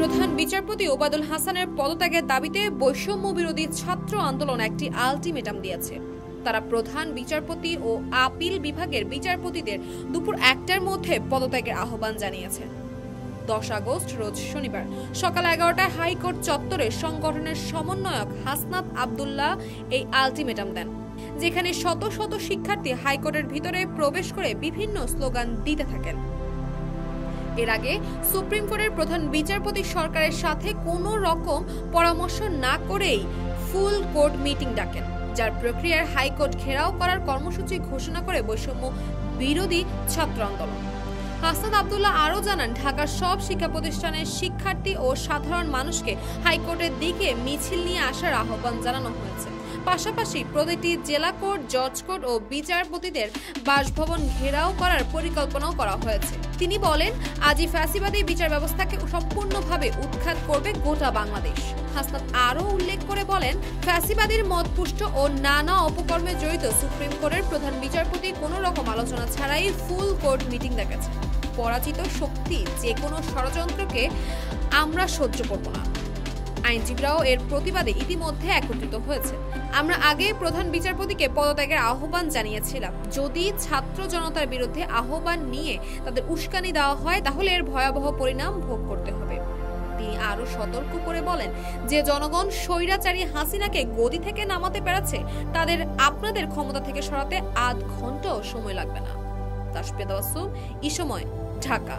প্রধান বিচারপতি ওবায়দুল হাসানের পদত্যাগের দাবিতে বৈষম্য বিরোধী ছাত্র আন্দোলন একটি আলটিমেটাম দিয়েছে। তারা প্রধান বিচারপতি ও আপিল বিভাগের বিচারপতিদের দুপুর ১টার মধ্যে পদত্যাগের আহ্বান জানিয়েছে। 10 আগস্ট রোজ শনিবার সকাল 11টায় হাইকোর্ট চত্বরে সংগঠনের সমন্বয়ক হাসনাত আব্দুল্লাহ এই আলটিমেটাম দেন, যেখানে শত শত শিক্ষার্থী হাইকোর্টের ভিতরে প্রবেশ করে বিভিন্ন স্লোগান দিতে থাকেন। এর আগে সুপ্রিম কোর্টের প্রধান বিচারপতি সরকারের সাথে কোনো রকম পরামর্শ না করেই ফুল কোর্ট মিটিং ডাকেন, যার প্রক্রিয়ার হাইকোর্ট ঘেরাও করার কর্মসূচি ঘোষণা করে বৈষম্য বিরোধী ছাত্র আন্দোলন। হাসনাত আব্দুল্লাহ আরও জানান, ঢাকার সব শিক্ষা প্রতিষ্ঠানের শিক্ষার্থী ও সাধারণ মানুষকে হাইকোর্টের দিকে মিছিল নিয়ে আসার আহ্বান জানানো হয়েছে। পাশাপাশি প্রতিটি জেলা কোর্ট, জজ কোর্ট ও বিচারপতিদের বাসভবন ঘেরাও করার পরিকল্পনাও করা হয়েছে। তিনি বলেন, আজই ফ্যাসিবাদী বিচার ব্যবস্থাকে সম্পূর্ণভাবে উৎখাত করবে গোটা বাংলাদেশ। হাসনাত আরও উল্লেখ করে বলেন, ফ্যাসিবাদীর মতপুষ্ট ও নানা অপকর্মে জড়িত সুপ্রিম কোর্টের প্রধান বিচারপতি কোনো রকম আলোচনা ছাড়াই ফুল কোর্ট মিটিং ডেকেছে। পরাজিত শক্তি যে কোনো ষড়যন্ত্রকে আমরা সহ্য করব না। আইনজীবীরাও এর প্রতিবাদে ইতিমধ্যে একত্রিত হয়েছে। আমরা আগে প্রধান বিচারপতিকে পদত্যাগের আহ্বান জানিয়েছিলাম। যদি ছাত্র জনতার বিরুদ্ধে আহ্বান নিয়ে তাদের উস্কানি দেওয়া হয়, তাহলে এর ভয়াবহ পরিণাম ভোগ করতে হবে। তিনি আরো সতর্ক করে বলেন যে জনগণ স্বৈরাচারী হাসিনাকে গদি থেকে নামাতে পেরেছে, তাদের আপনাদের ক্ষমতা থেকে সরাতে আধ ঘন্টাও সময় লাগবে না। তাসফিয়া তাওয়াসসুম, এই সময়, ঢাকা।